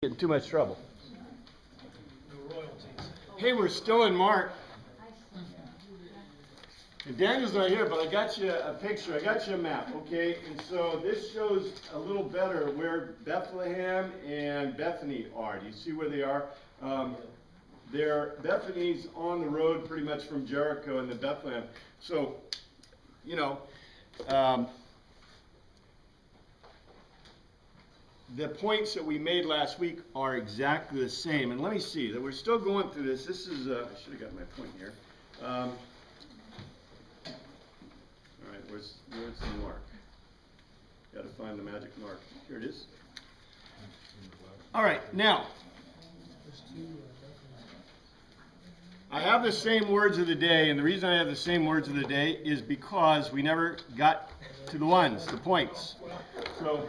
Get in too much trouble. Hey, we're still in Mark. And Daniel's not here, but I got you a picture. I got you a map, okay? And so this shows a little better where Bethlehem and Bethany are. Do you see where they are? Bethany's on the road pretty much from Jericho and the Bethlehem. So, you know, the points that we made last week are exactly the same. And let me see that we're still going through this. This is, I should have got my point here. All right, where's the mark? Got to find the magic mark. Here it is. All right, now, I have the same words of the day, and the reason I have the same words of the day is because we never got to the ones, the points. So,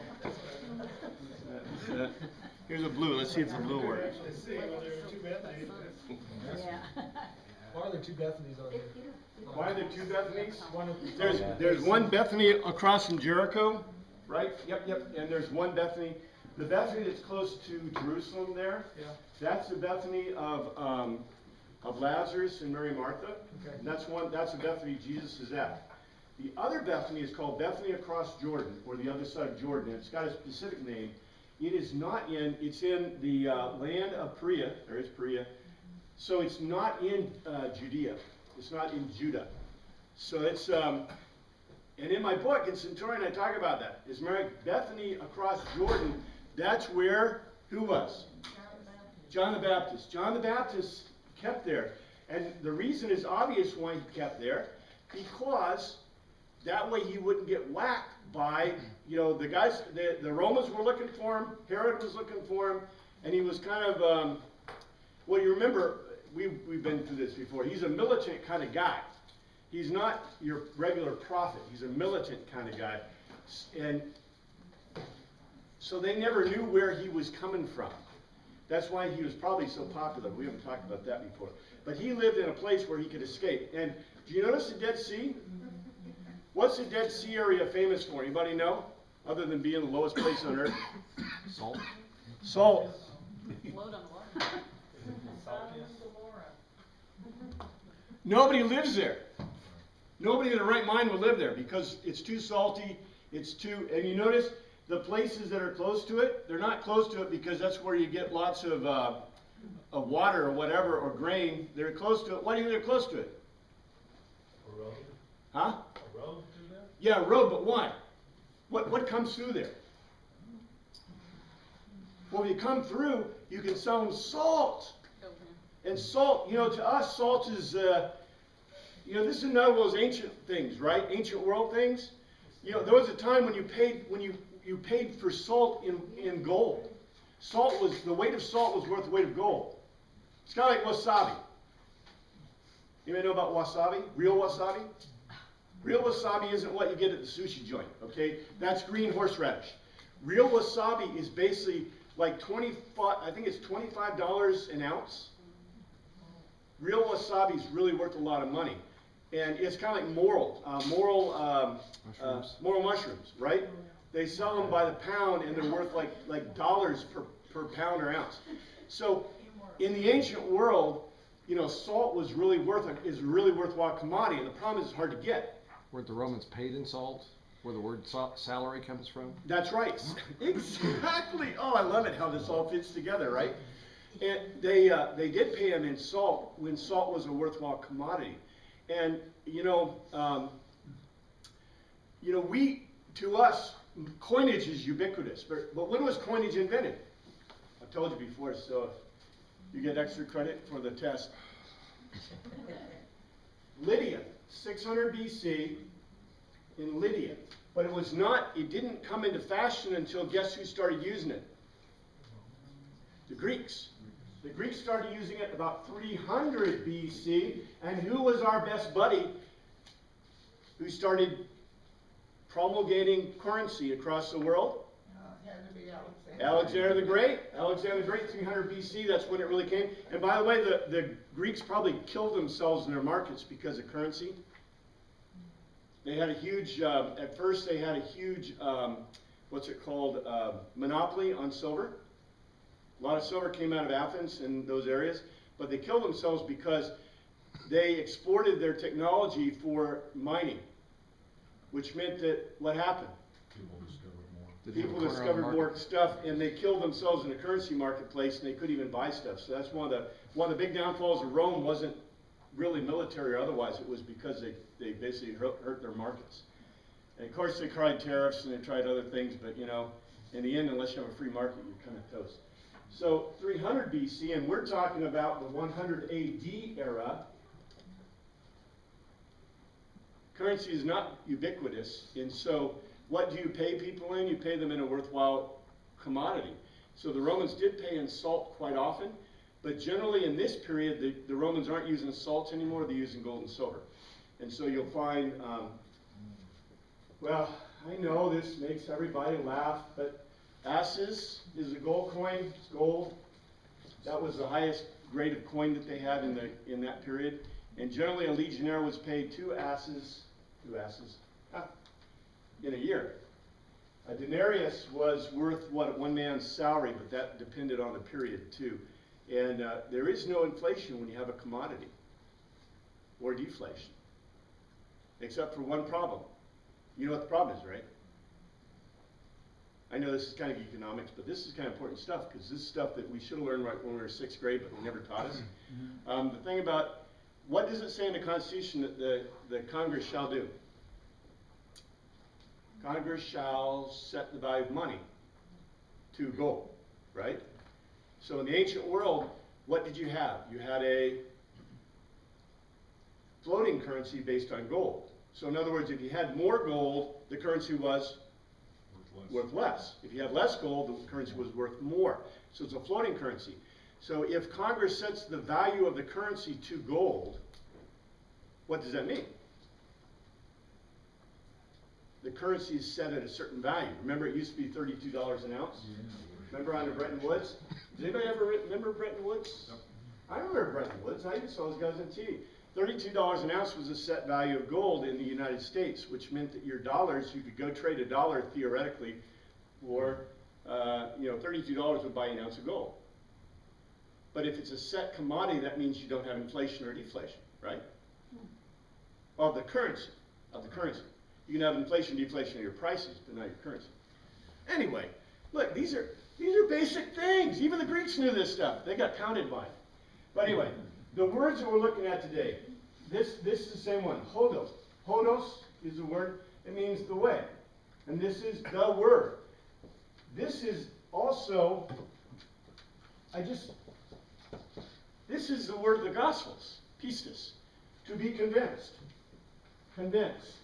here's a blue. Let's see if the blue works. Why are there two Bethanies on here? Why are there two Bethanies? There's one Bethany across from Jericho, right? Yep. And there's one Bethany. The Bethany that's close to Jerusalem there, that's the Bethany of Lazarus and Mary Martha. Okay. And that's the Bethany Jesus is at. The other Bethany is called Bethany across Jordan, or the other side of Jordan. It's got a specific name. It's in the land of Perea. There is Perea. So it's not in Judea. It's not in Judah. So it's, and in my book, in Centurion, I talk about that. It's Mary Bethany across Jordan. That's where, who was? John the Baptist. John the Baptist kept there. And the reason is obvious why he kept there, because that way he wouldn't get whacked by, you know, the guys, the Romans were looking for him, Herod was looking for him, and he was kind of, well, you remember, we've been through this before, he's a militant kind of guy. He's not your regular prophet, he's a militant kind of guy. And so they never knew where he was coming from. That's why he was probably so popular. We haven't talked about that before. But he lived in a place where he could escape. And do you notice the Dead Sea? What's the Dead Sea area famous for? Anybody know? Other than being the lowest place on earth? Salt. Salt. Nobody lives there. Nobody in their right mind would live there because it's too salty. It's too, and you notice the places that are close to it, they're not close to it because that's where you get lots of water or whatever, or grain. They're close to it. Why do you think they're close to it? A road. Huh? A road through there? Yeah, a road, but why? What comes through there? Well, when you come through, you can sell them salt. And salt, you know, to us, salt is, you know, this is another of those ancient things, right? Ancient world things. You know, there was a time when you paid for salt in gold. The weight of salt was worth the weight of gold. It's kind of like wasabi. Anybody know about wasabi? Real wasabi? Real wasabi isn't what you get at the sushi joint, okay? That's green horseradish. Real wasabi is basically like I think it's $25 an ounce. Real wasabi is really worth a lot of money. And it's kind of like morel mushrooms, right? They sell them by the pound and they're worth like dollars per pound or ounce. So in the ancient world, you know, salt is a really worthwhile commodity, and the problem is it's hard to get. Weren't the Romans paid in salt? Where the word salary comes from? That's right. Exactly. Oh, I love it how this all fits together, right? And they did pay them in salt when salt was a worthwhile commodity. And to us, coinage is ubiquitous. But when was coinage invented? I've told you before, so you get extra credit for the test. Lydia, 600 BC in Lydia. But it didn't come into fashion until guess who started using it? The Greeks. The Greeks started using it about 300 BC. And who was our best buddy who started promulgating currency across the world? Alexander the Great. Alexander the Great, 300 BC, that's when it really came. And by the way, the Greeks probably killed themselves in their markets because of currency. They had a huge, at first they had a huge, monopoly on silver. A lot of silver came out of Athens and those areas, but they killed themselves because they exported their technology for mining, which meant that what happened? People discovered more stuff, and they killed themselves in the currency marketplace, and they couldn't even buy stuff. So that's one of the big downfalls of Rome. Wasn't really military or otherwise. It was because they basically hurt their markets. And of course, they tried tariffs and they tried other things, but you know, in the end, unless you have a free market, you're kind of toast. So 300 BC, and we're talking about the 100 AD era. Currency is not ubiquitous, and so what do you pay people in? You pay them in a worthwhile commodity. So the Romans did pay in salt quite often, but generally in this period, the Romans aren't using salt anymore, they're using gold and silver. And so you'll find, well, I know this makes everybody laugh, but asses is a gold coin, it's gold. That was the highest grade of coin that they had in that period. And generally a legionnaire was paid two asses, in a year. A denarius was worth what, one man's salary, but that depended on the period too. And there is no inflation when you have a commodity, or deflation, except for one problem. You know what the problem is, right? I know this is kind of economics, but this is kind of important stuff, because this is stuff that we should have learned right when we were 6th grade, but they never taught us. The thing about, what does it say in the Constitution that the Congress shall do? Congress shall set the value of money to gold, right? So in the ancient world, what did you have? You had a floating currency based on gold. So in other words, if you had more gold, the currency was worth less. If you had less gold, the currency was worth more. So it's a floating currency. So if Congress sets the value of the currency to gold, what does that mean? The currency is set at a certain value. Remember, it used to be $32 an ounce? Remember under Bretton Woods? Does anybody ever remember Bretton Woods? Nope. I remember Bretton Woods. I saw those guys on TV. $32 an ounce was a set value of gold in the United States, which meant that your dollars, you could go trade a dollar theoretically for, $32 would buy an ounce of gold. But if it's a set commodity, that means you don't have inflation or deflation, right? Of the currency, You can have inflation, deflation of your prices, but not your currency. Anyway, look, these are basic things. Even the Greeks knew this stuff. They got pounded by it. But anyway, the words that we're looking at today, this is the same one, hodos. Hodos is the word, it means the way. And this is the word. This is also, this is the word of the Gospels, pistis, to be convinced. Convinced.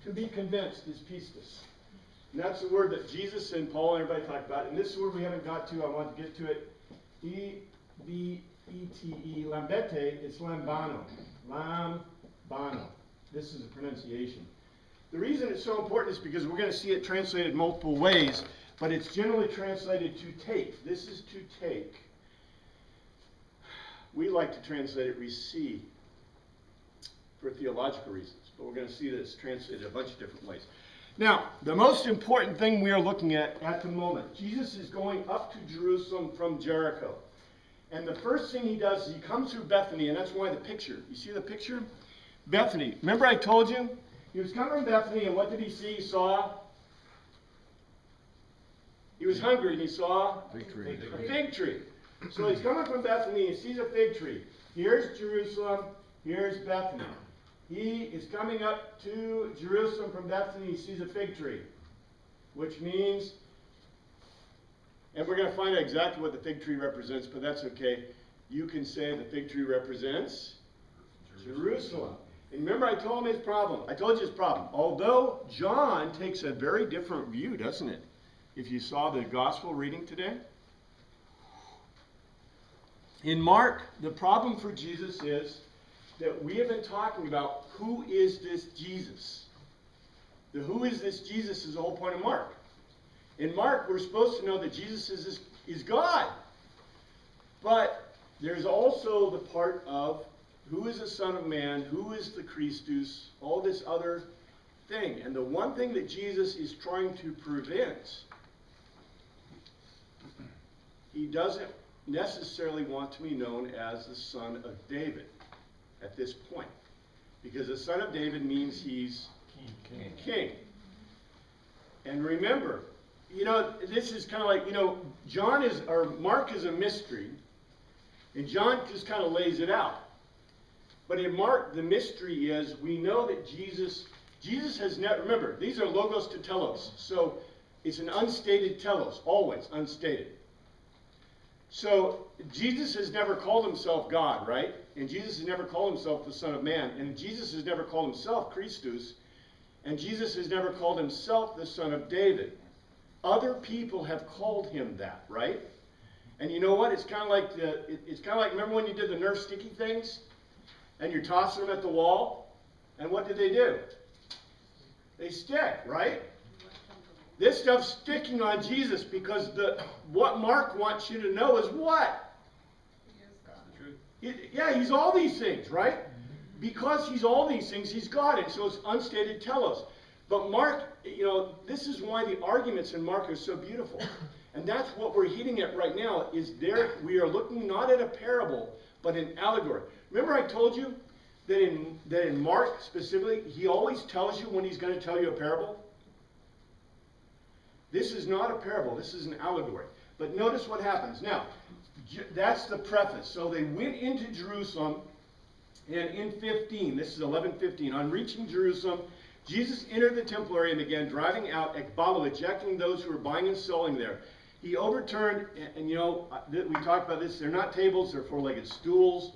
To be convinced is pistis. And that's the word that Jesus and Paul and everybody talk about. And this is the word we haven't got to. I want to get to it. E-B-E-T-E, lambete, it's lambano. Lambano. This is the pronunciation. The reason it's so important is because we're going to see it translated multiple ways, but it's generally translated to take. This is to take. We like to translate it receive for theological reasons, but we're going to see that it's translated a bunch of different ways. Now, the most important thing we are looking at the moment, Jesus is going up to Jerusalem from Jericho. And the first thing he does is he comes through Bethany, and that's why the picture. You see the picture? Bethany. Remember I told you? He was coming from Bethany, and what did he see? He saw? He was hungry, and he saw? A fig tree. So he's coming from Bethany, and he sees a fig tree. Here's Jerusalem, here's Bethany. He is coming up to Jerusalem from Bethany, he sees a fig tree. Which means, and we're going to find out exactly what the fig tree represents, but that's okay. You can say the fig tree represents Jerusalem. And remember I told him his problem. I told you his problem. Although John takes a very different view, doesn't it? If you saw the gospel reading today. In Mark, the problem for Jesus is that we have been talking about who is this Jesus. The who is this Jesus is the whole point of Mark. In Mark, we're supposed to know that Jesus is God. But there's also the part of who is the Son of Man, who is the Christus, all this other thing. And the one thing that Jesus is trying to prevent he doesn't necessarily want to be known as the son of David at this point. Because the son of David means he's king. And remember, you know, this is kind of like, you know, Mark is a mystery, and John just kind of lays it out. But in Mark, the mystery is, we know that Jesus has never, remember, these are logos to telos. So it's an unstated telos, always unstated. So Jesus has never called himself God, right? And Jesus has never called himself the Son of Man. And Jesus has never called himself Christus. And Jesus has never called himself the Son of David. Other people have called him that, right? And you know what? It's kind of like remember when you did the Nerf sticky things? And you're tossing them at the wall? And what did they do? They stick, right? This stuff's sticking on Jesus because what Mark wants you to know is what? Yeah, he's all these things, right? Because he's all these things, he's God. And so it's unstated telos. But Mark, you know, this is why the arguments in Mark are so beautiful. And that's what we're hitting at right now, is we are looking not at a parable, but an allegory. Remember I told you that in Mark specifically, he always tells you when he's going to tell you a parable? This is not a parable, this is an allegory. But notice what happens. Now, that's the preface. So they went into Jerusalem, and in 15, this is 11:15, on reaching Jerusalem, Jesus entered the temple area and began driving out ekbalo, ejecting those who were buying and selling there. He overturned, and you know, we talked about this, they're not tables, they're four-legged stools,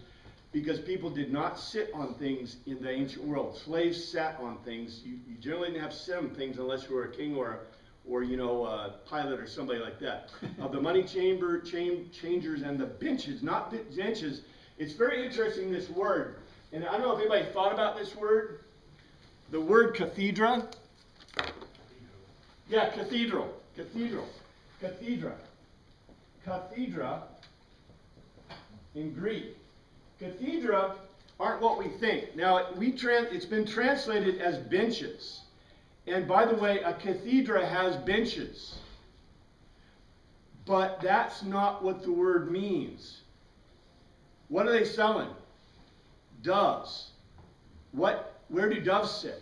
because people did not sit on things in the ancient world. Slaves sat on things. You generally didn't have to sit on things unless you were a king or you know, a pilot or somebody like that. The money changers and the benches, not benches. It's very interesting, this word. And I don't know if anybody thought about this word. The word cathedra. Yeah, cathedral. Cathedra. Cathedra in Greek. Cathedra aren't what we think. Now, it's been translated as benches. And by the way, a cathedra has benches. But that's not what the word means. What are they selling? Doves. Where do doves sit?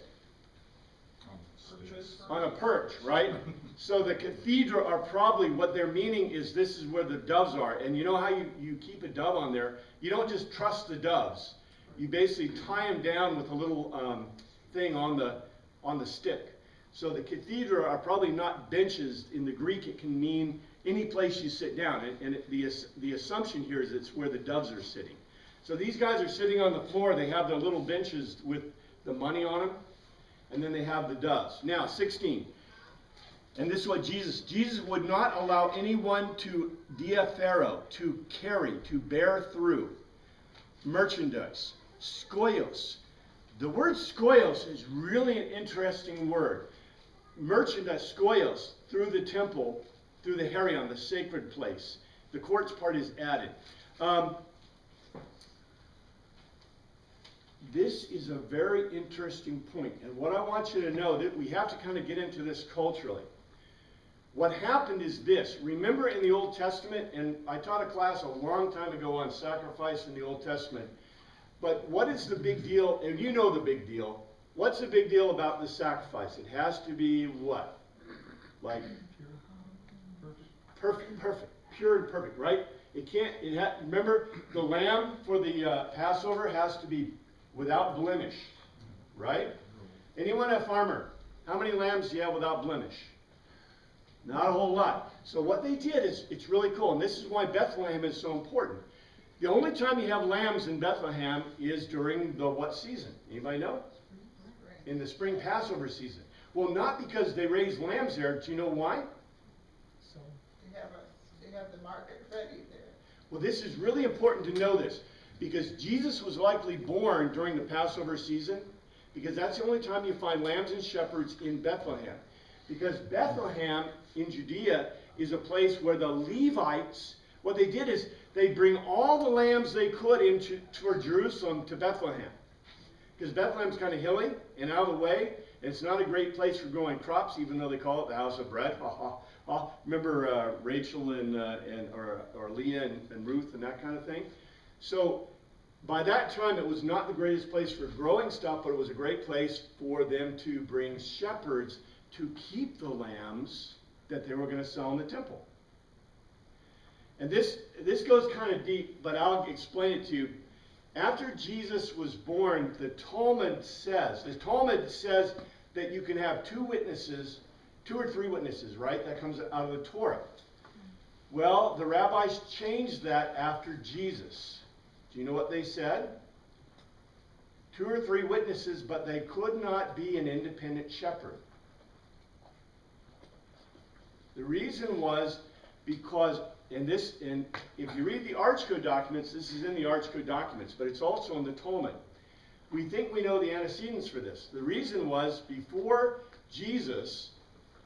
On a perch, right? So the cathedra are probably, what they're meaning is this is where the doves are. And you know how you keep a dove on there? You don't just trust the doves. You basically tie them down with a little thing on the stick. So the cathedra are probably not benches. In the Greek, it can mean any place you sit down. And the assumption here is it's where the doves are sitting. So these guys are sitting on the floor. They have their little benches with the money on them. And then they have the doves. Now, 16. And this is what Jesus would not allow anyone to diaphero, to carry, to bear through merchandise. Skoios. The word skoios is really an interesting word. Merchandise, skoios, through the temple, through the herion, the sacred place. The courts part is added. This is a very interesting point. And what I want you to know, that we have to kind of get into this culturally. What happened is this. Remember in the Old Testament, and I taught a class a long time ago on sacrifice in the Old Testament. But what is the big deal? And you know the big deal. What's the big deal about the sacrifice? It has to be what? Like perfect, pure and perfect, right? It can't. Remember, the lamb for the Passover has to be without blemish, right? Anyone a farmer? How many lambs do you have without blemish? Not a whole lot. So what they did is, it's really cool, and this is why Bethlehem is so important. The only time you have lambs in Bethlehem is during the what season? Anybody know? In the spring Passover season. Well, not because they raise lambs there. Do you know why? So they have the market ready there. Well, this is really important to know this, because Jesus was likely born during the Passover season, because that's the only time you find lambs and shepherds in Bethlehem. Because Bethlehem in Judea is a place where the Levites, what they did is they bring all the lambs they could toward Jerusalem to Bethlehem. Because Bethlehem's kind of hilly and out of the way. And it's not a great place for growing crops, even though they call it the house of bread. Remember Rachel or Leah and Ruth and that kind of thing? So by that time, it was not the greatest place for growing stuff, but it was a great place for them to bring shepherds to keep the lambs that they were going to sell in the temple. And this goes kind of deep, but I'll explain it to you. After Jesus was born, the Talmud says that you can have 2 or 3 witnesses, right? That comes out of the Torah. Well, the rabbis changed that after Jesus. Do you know what they said? 2 or 3 witnesses, but they could not be an independent shepherd. The reason was because, and if you read the Arch Code documents, this is in the Arch Code documents, but it's also in the Talmud. We think we know the antecedents for this. The reason was, before Jesus,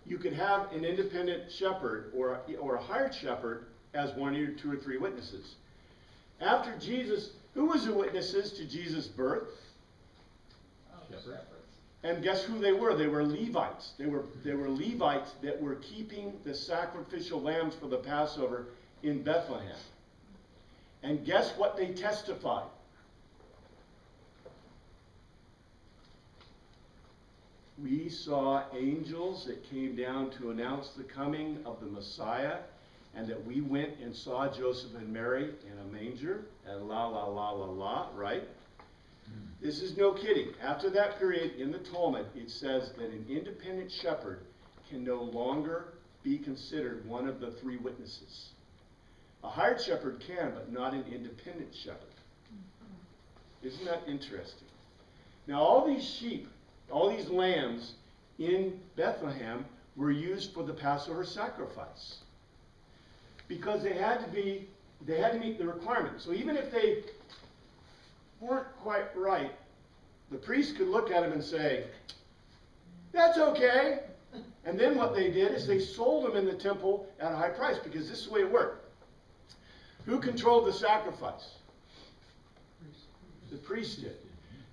you could have an independent shepherd or a hired shepherd as 1 or 2 or 3 witnesses. After Jesus, who was the witnesses to Jesus' birth? Shepherds. And guess who they were? They were Levites. They were Levites that were keeping the sacrificial lambs for the Passover in Bethlehem. And guess what they testified? We saw angels that came down to announce the coming of the Messiah, and that we went and saw Joseph and Mary in a manger, and right? This is no kidding. After that period in the Talmud, it says that an independent shepherd can no longer be considered one of the 3 witnesses. A hired shepherd can, but not an independent shepherd. Isn't that interesting? Now, all these sheep, all these lambs in Bethlehem were used for the Passover sacrifice, because they had to meet the requirements. So even if they weren't quite right, the priest could look at them and say, that's okay. And then what they did is they sold them in the temple at a high price, because this is the way it worked. Who controlled the sacrifice? The priest did.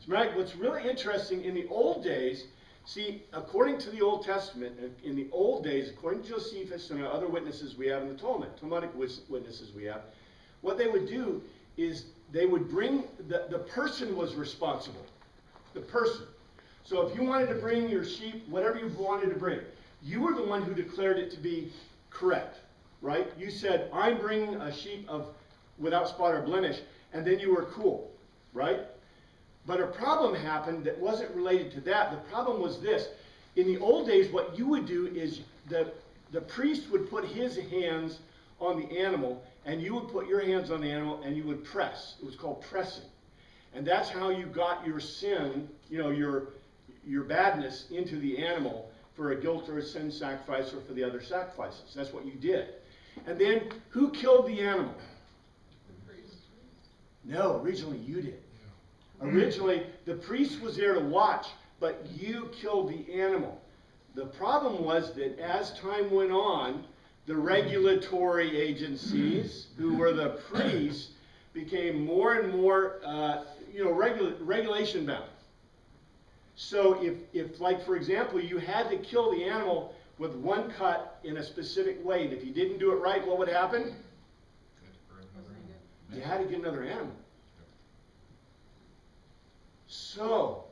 Right? What's really interesting, in the old days, see, according to the Old Testament, in the old days, according to Josephus and other witnesses we have in the Talmud, Talmudic witnesses we have, what they would do is they would bring, the person was responsible. The person. So if you wanted to bring your sheep, whatever you wanted to bring, you were the one who declared it to be correct, right? You said, I'm bringing a sheep without spot or blemish, and then you were cool, right? But a problem happened that wasn't related to that. The problem was this. In the old days, what you would do is the priest would put his hands on the animal, and you would put your hands on the animal, and you would press. It was called pressing. And that's how you got your sin, your badness into the animal for a guilt or a sin sacrifice or for the other sacrifices. That's what you did. And then, who killed the animal? No, originally you did. Originally, the priest was there to watch, but you killed the animal. The problem was that as time went on, the regulatory agencies, who were the priests, became more and more, regulation bound. So if, like, for example, you had to kill the animal with one cut in a specific way, and if you didn't do it right, what would happen? You had to get another animal. So,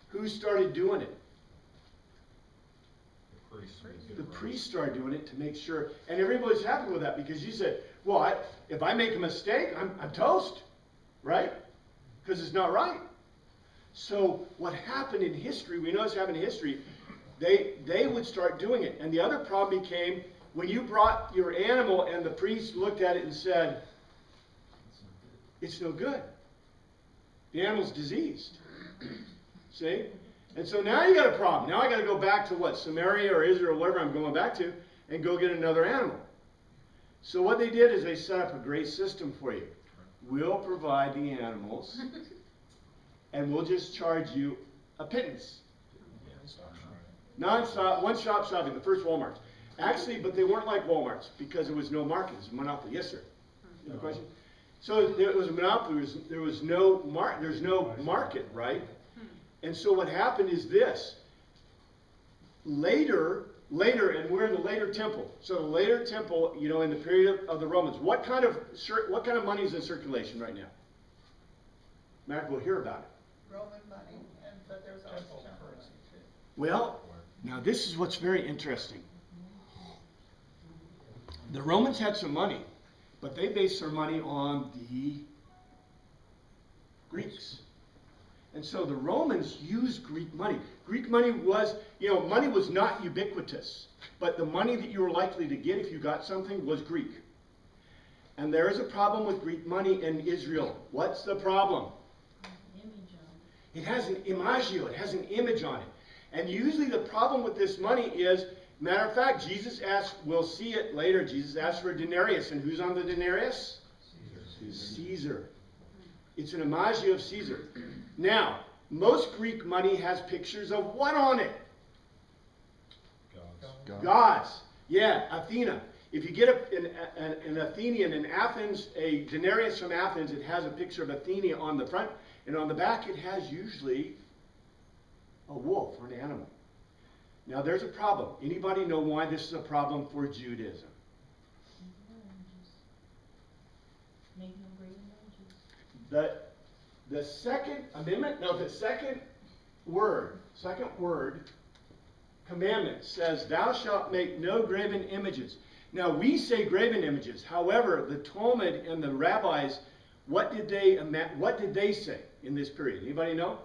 who started doing it? The priest started doing it to make sure, and everybody's happy with that, because you said, well, if I make a mistake, I'm toast, right? Because it's not right. So what happened in history, we know this happened in history, they would start doing it. And the other problem became, when you brought your animal and the priest looked at it and said, it's no good. The animal's diseased. See? And so now you got a problem. Now I got to go back to what? Samaria or Israel, wherever I'm going back to, and go get another animal. So what they did is they set up a great system for you. We'll provide the animals, and we'll just charge you a pittance. Non-stop, one-stop shopping, the first Walmarts. Actually, but they weren't like Walmarts, because there was no market. It was a monopoly. Yes, sir? You have a question? So there was a monopoly. There's no market, right? And so what happened is this. Later, later, and we're in the later temple. So the later temple, you know, in the period of the Romans, what kind of money is in circulation right now? Mac will hear about it. Roman money, but there's also Temple temple money currency. too. Well, now this is what's very interesting. The Romans had some money, but they based their money on the Greeks. And so the Romans used Greek money. Greek money was, you know, money was not ubiquitous, but the money that you were likely to get if you got something was Greek. And there is a problem with Greek money in Israel. What's the problem? It has an imagio, it has an image on it. And usually the problem with this money is, matter of fact, Jesus asked, we'll see it later, Jesus asked for a denarius. And who's on the denarius? Caesar. It's an imagio of Caesar. Now, most Greek money has pictures of what on it? Gods. Yeah, Athena. If you get an Athenian in Athens, a denarius from Athens, it has a picture of Athena on the front, and on the back it has usually a wolf or an animal. Now there's a problem. Anybody know why this is a problem for Judaism? The second amendment, no, the second word commandment says, thou shalt make no graven images. Now we say graven images. However, the Talmud and the rabbis, what did they say in this period? Anybody know?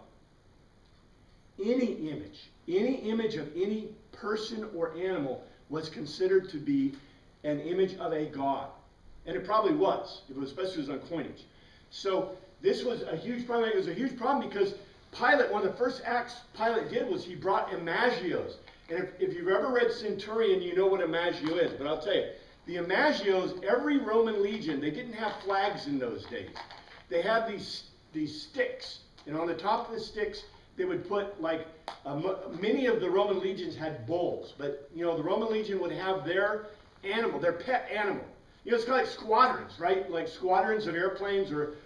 Any image of any person or animal was considered to be an image of a god. And it probably was, especially if it was on coinage. So this was a huge problem. It was a huge problem because Pilate, one of the first acts Pilate did was he brought imagios. And if you've ever read Centurion, you know what imagio is. But I'll tell you, the imagios, every Roman legion, they didn't have flags in those days. They had these sticks. And on the top of the sticks, they would put, like, many of the Roman legions had bulls. But, you know, the Roman legion would have their animal, their pet animal. You know, it's kind of like squadrons, right? Like squadrons of airplanes or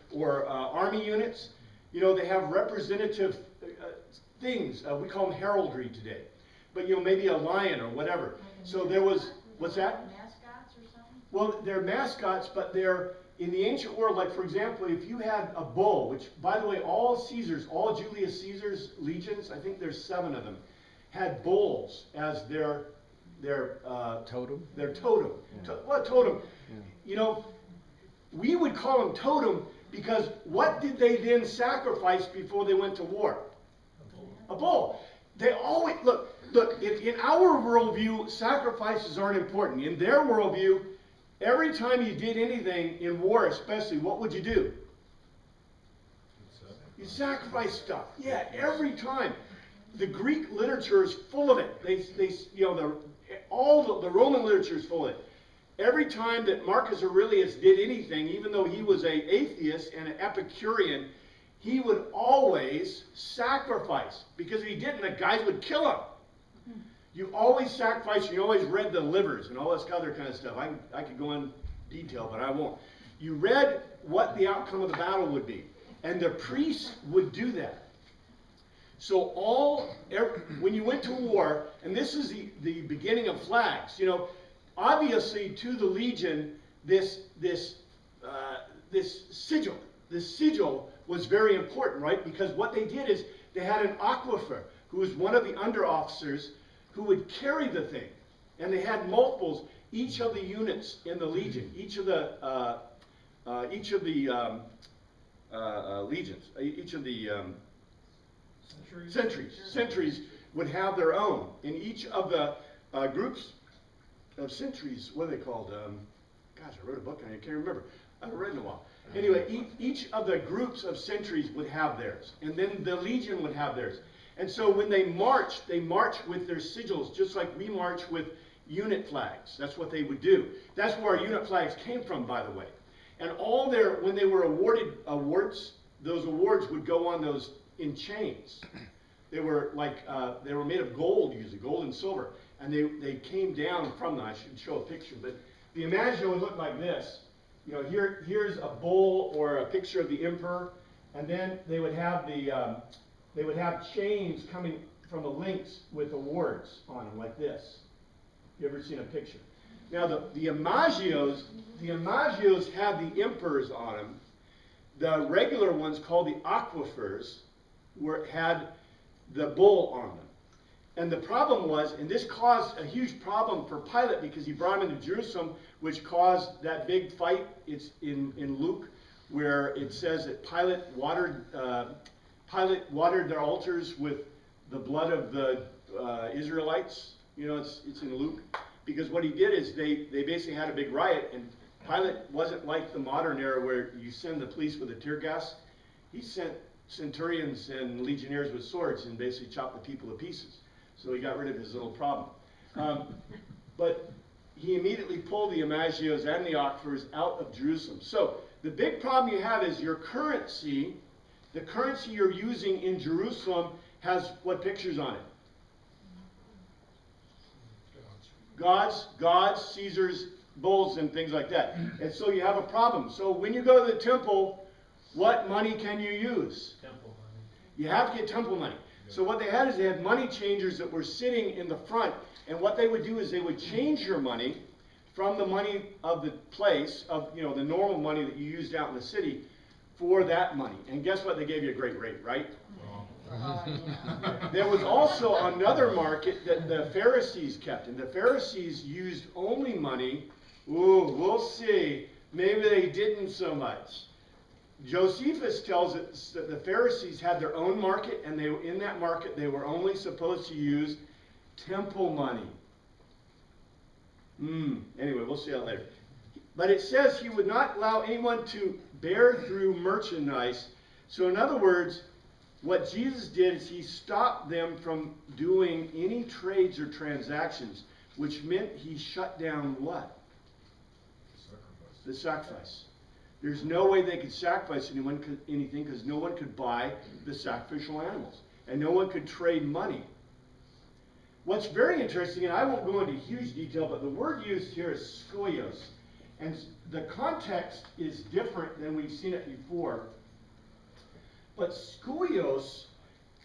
army units. You know, they have representative things. We call them heraldry today. But, you know, maybe a lion or whatever. So there was, what's that? Mascots or something? Well, they're mascots, but they're, in the ancient world, like, for example, if you had a bull, which, by the way, all Julius Caesar's legions, I think there's 7 of them, had bulls as their totem. Their totem. Yeah. What totem? Yeah. You know, we would call them totem because what did they then sacrifice before they went to war? A bull. They always, look, in our worldview, sacrifices aren't important. In their worldview, every time you did anything in war especially, what would you do? You sacrifice stuff. Yeah, every time. The Greek literature is full of it. You know, all the Roman literature is full of it. Every time that Marcus Aurelius did anything, even though he was an atheist and an Epicurean, he would always sacrifice. Because if he didn't, the guys would kill him. You always sacrifice. You always read the livers and all this other kind of stuff. I could go in detail, but I won't. You read what the outcome of the battle would be. And the priests would do that. So when you went to war, and this is the beginning of flags, you know, obviously to the legion, this sigil was very important, right? Because what they did is they had an aquifer, who was one of the under officers, who would carry the thing. And they had multiples, each of the units in the legion, each of the legions, each of the centuries would have their own. In each of the groups of centuries, what are they called? Gosh, I wrote a book on it, I can't remember. I haven't read in a while. Anyway, each of the groups of centuries would have theirs. And then the legion would have theirs. And so when they march with their sigils, just like we march with unit flags. That's what they would do. That's where our unit flags came from, by the way. And when they were awarded awards, those awards would go on those in chains. They were they were made of gold, usually gold and silver. And they came down from them. I should show a picture, but the imagine would look like this. You know, here's a bull or a picture of the emperor, and then they would have chains coming from the links with awards on them like this. You ever seen a picture? Now the imagios had the emperors on them. The regular ones called the aquifers had the bull on them. And the problem was, and this caused a huge problem for Pilate because he brought him into Jerusalem, which caused that big fight. It's in Luke, where it says that Pilate watered their altars with the blood of the Israelites. You know, it's in Luke. Because what he did is they basically had a big riot, and Pilate wasn't like the modern era where you send the police with a tear gas. He sent centurions and legionnaires with swords and basically chopped the people to pieces. So he got rid of his little problem. But he immediately pulled the imagios and the aquifers out of Jerusalem. So the big problem you have is your currency, the currency you're using in Jerusalem, has what pictures on it? Gods, Caesars, bulls, and things like that. And so you have a problem. So when you go to the temple, what money can you use? Temple money. You have to get temple money. So what they had is they had money changers that were sitting in the front, and what they would do is they would change your money from the money of the place, of the normal money that you used out in the city, for that money. And guess what? They gave you a great rate, right? Yeah. There was also another market that the Pharisees kept, and the Pharisees used only money. Ooh, we'll see. Maybe they didn't so much. Josephus tells us that the Pharisees had their own market, and in that market they were only supposed to use temple money. Anyway, we'll see that later. But it says he would not allow anyone to bear through merchandise. So in other words, what Jesus did is he stopped them from doing any trades or transactions, which meant he shut down what? The sacrifice. There's no way they could sacrifice anything because no one could buy the sacrificial animals. And no one could trade money. What's very interesting, and I won't go into huge detail, but the word used here is skoios. And the context is different than we've seen it before. But skoios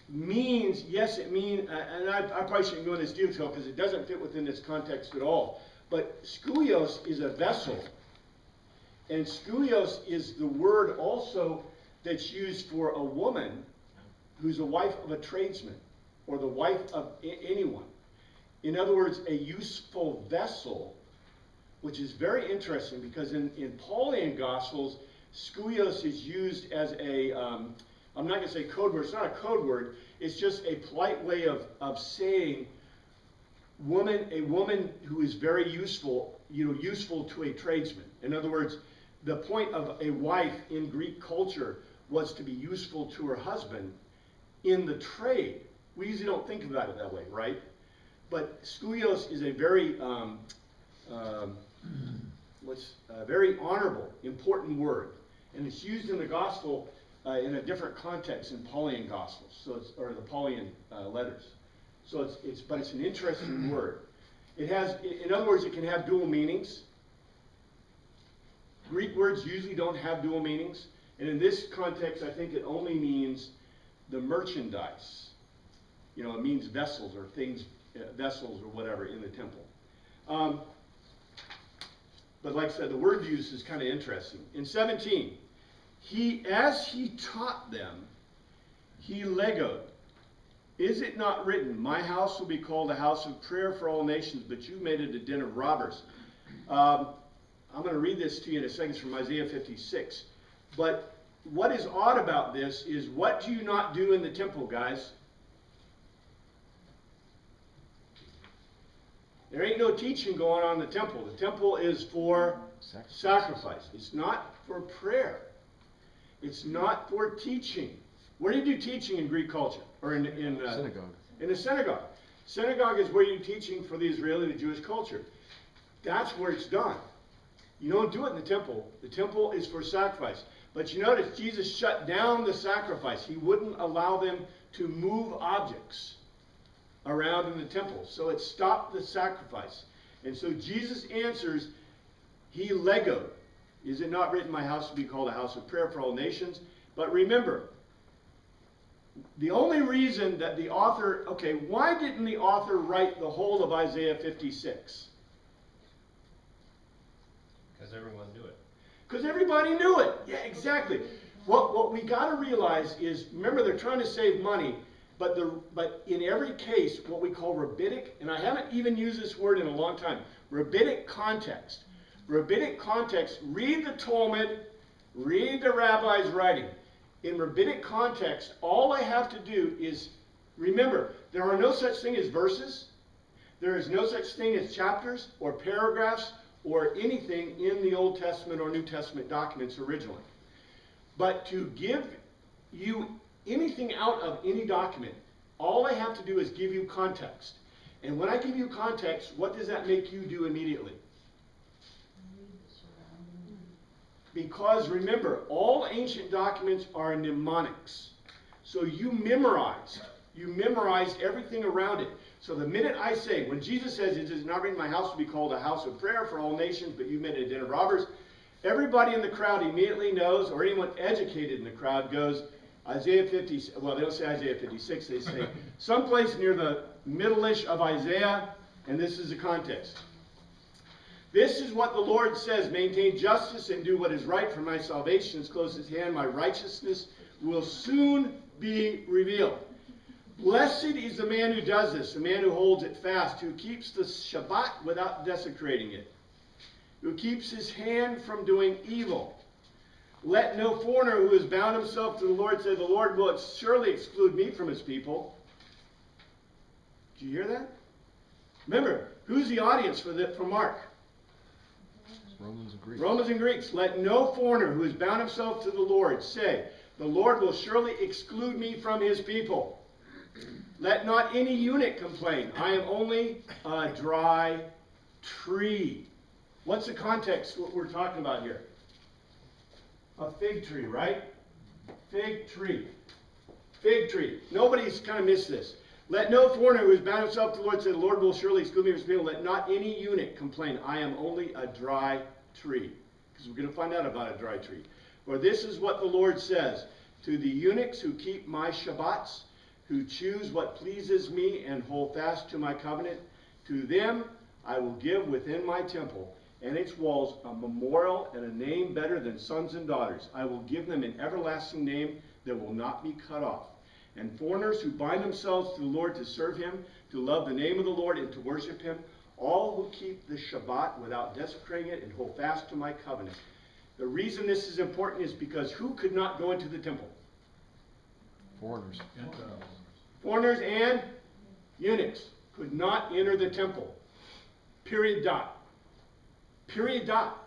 means, yes, it means, and I probably shouldn't go into this detail because it doesn't fit within this context at all. But skoios is a vessel. And skoios is the word also that's used for a woman who's the wife of a tradesman or the wife of anyone. In other words, a useful vessel, which is very interesting because in Pauline Gospels, skoios is used as a, I'm not going to say code word, it's not a code word, it's just a polite way of saying a woman who is very useful, useful to a tradesman. In other words, the point of a wife in Greek culture was to be useful to her husband in the trade. We usually don't think about it that way, right? But skoios is a very, very honorable, important word. And it's used in the gospel in a different context in Pauline Gospels, or the Pauline letters. So but it's an interesting word. It has, in other words, it can have dual meanings. Greek words usually don't have dual meanings. And in this context, I think it only means the merchandise. It means vessels or things, vessels or whatever in the temple. But like I said, the word use is kind of interesting. In 17, as he taught them, he legoed. Is it not written, my house will be called a house of prayer for all nations, but you made it a den of robbers? I'm going to read this to you in a second from Isaiah 56. But what is odd about this is, what do you not do in the temple, guys? There ain't no teaching going on in the temple. The temple is for sacrifice. It's not for prayer. It's not for teaching. Where do you do teaching in Greek culture? Or in synagogue. In the synagogue. Synagogue is where you're teaching for the Israeli, the Jewish culture. That's where it's done. You don't do it in the temple. The temple is for sacrifice. But you notice Jesus shut down the sacrifice. He wouldn't allow them to move objects around in the temple. So it stopped the sacrifice. And so Jesus answers, he legoed. Is it not written, my house will be called a house of prayer for all nations? But remember, The only reason that the author, okay, why didn't the author write the whole of Isaiah 56? Because everyone knew it. Because everybody knew it. Yeah, exactly. What we got to realize is, remember, they're trying to save money, but in every case, what we call rabbinic, and I haven't even used this word in a long time, rabbinic context. Rabbinic context, read the Talmud, read the rabbi's writing. In rabbinic context, all I have to do is, remember, there are no such thing as verses. There is no such thing as chapters or paragraphs or anything in the Old Testament or New Testament documents originally. But to give you anything out of any document, all I have to do is give you context. And when I give you context, what does that make you do immediately? Because remember, all ancient documents are mnemonics. So you memorize everything around it. So the minute I say, when Jesus says, "It is not written, my house will be called a house of prayer for all nations, but you made it a den of robbers," everybody in the crowd immediately knows, or anyone educated in the crowd goes, Isaiah 50, well, they don't say Isaiah 56, they say someplace near the middle-ish of Isaiah, and this is the context. This is what the Lord says, maintain justice and do what is right, for my salvation is close at hand, my righteousness will soon be revealed. Blessed is the man who does this, the man who holds it fast, who keeps the Shabbat without desecrating it, who keeps his hand from doing evil. Let no foreigner who has bound himself to the Lord say, the Lord will surely exclude me from his people. Did you hear that? Remember, who's the audience for Mark? Romans and Greeks. Romans and Greeks. Let no foreigner who has bound himself to the Lord say, the Lord will surely exclude me from his people. Let not any eunuch complain. I am only a dry tree. What's the context what we're talking about here? A fig tree, right? Fig tree. Fig tree. Nobody's kind of missed this. Let no foreigner who has bound himself to the Lord say, the Lord will surely exclude me from his people. Let not any eunuch complain. I am only a dry tree. Because we're going to find out about a dry tree. For this is what the Lord says, to the eunuchs who keep my Shabbats, who choose what pleases me and hold fast to my covenant, to them I will give within my temple and its walls a memorial and a name better than sons and daughters. I will give them an everlasting name that will not be cut off. And foreigners who bind themselves to the Lord to serve him, to love the name of the Lord and to worship him, all who keep the Shabbat without desecrating it and hold fast to my covenant. The reason this is important is because who could not go into the temple? Foreigners. Foreigners and eunuchs could not enter the temple. Period dot. Period dot.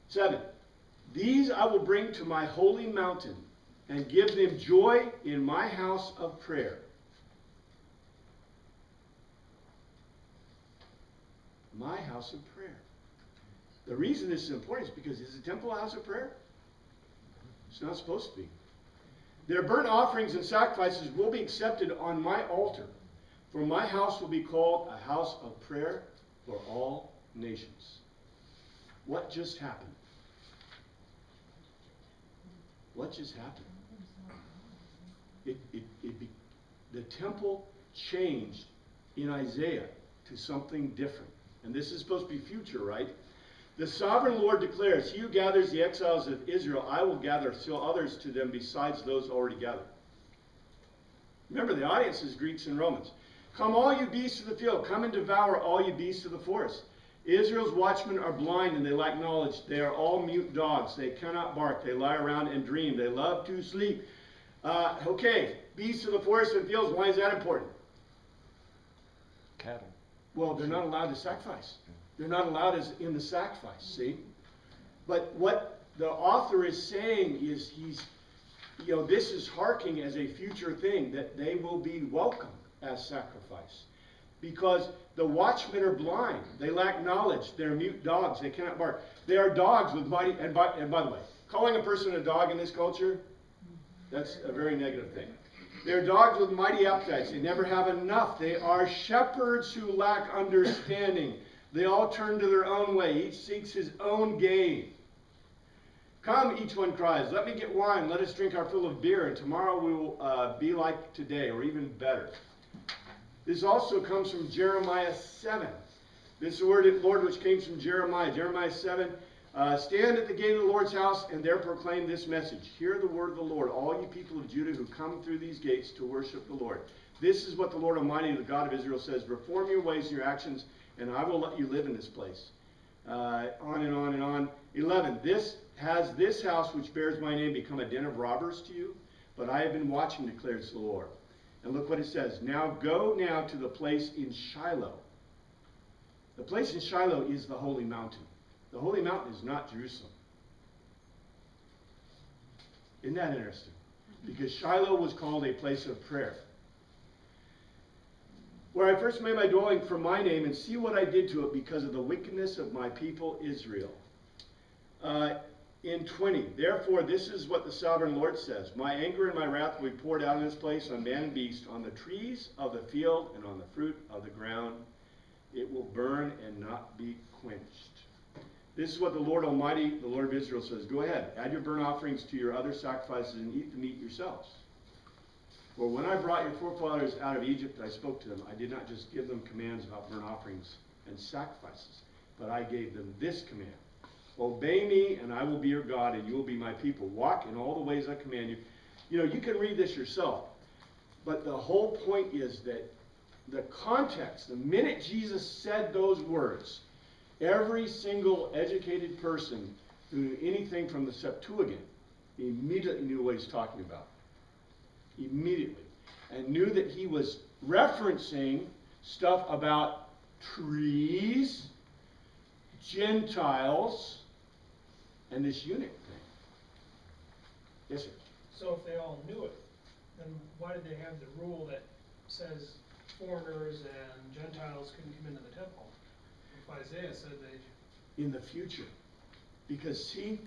7. These I will bring to my holy mountain and give them joy in my house of prayer. My house of prayer. The reason this is important is because is the temple a house of prayer? It's not supposed to be. Their burnt offerings and sacrifices will be accepted on my altar, for my house will be called a house of prayer for all nations. What just happened? What just happened? The temple changed in Isaiah to something different. And this is supposed to be future, right? The sovereign Lord declares, he who gathers the exiles of Israel, I will gather still others to them besides those already gathered. Remember, the audience is Greeks and Romans. Come all you beasts of the field, come and devour all you beasts of the forest. Israel's watchmen are blind and they lack knowledge. They are all mute dogs. They cannot bark. They lie around and dream. They love to sleep. Okay, beasts of the forest and fields, why is that important? Cattle. Well, they're not allowed to sacrifice. They're not allowed as in the sacrifice, see? But what the author is saying is this is harking as a future thing, that they will be welcome as sacrifice. Because the watchmen are blind. They lack knowledge. They're mute dogs. They cannot bark. They are dogs with mighty, and by the way, calling a person a dog in this culture, that's a very negative thing. They're dogs with mighty appetites. They never have enough. They are shepherds who lack understanding. They all turn to their own way. Each seeks his own gain. Come, each one cries, let me get wine, let us drink our fill of beer, and tomorrow we will be like today, or even better. This also comes from Jeremiah 7. This is the word of the Lord which came from Jeremiah. Jeremiah 7, stand at the gate of the Lord's house and there proclaim this message. Hear the word of the Lord, all you people of Judah who come through these gates to worship the Lord. This is what the Lord Almighty, the God of Israel, says. Reform your ways and your actions, and I will let you live in this place. On and on and on. 11. This house which bears my name become a den of robbers to you? But I have been watching, declares the Lord. And look what it says. Now go now to the place in Shiloh. The place in Shiloh is the holy mountain. The holy mountain is not Jerusalem. Isn't that interesting? Because Shiloh was called a place of prayer. Where I first made my dwelling for my name, and see what I did to it because of the wickedness of my people Israel. In 20, therefore this is what the sovereign Lord says. My anger and my wrath will be poured out in this place on man and beast, on the trees of the field and on the fruit of the ground. It will burn and not be quenched. This is what the Lord Almighty, the Lord of Israel says. Go ahead, add your burnt offerings to your other sacrifices and eat the meat yourselves. For when I brought your forefathers out of Egypt, I spoke to them. I did not just give them commands about burnt offerings and sacrifices, but I gave them this command. Obey me, and I will be your God, and you will be my people. Walk in all the ways I command you. You know, you can read this yourself, but the whole point is that the context, the minute Jesus said those words, every single educated person who knew anything from the Septuagint immediately knew what he's talking about. Immediately. And knew that he was referencing stuff about trees, Gentiles, and this eunuch thing. Yes, sir? So if they all knew it, then why did they have the rule that says foreigners and Gentiles couldn't come into the temple? If Isaiah said they... In the future. Because see,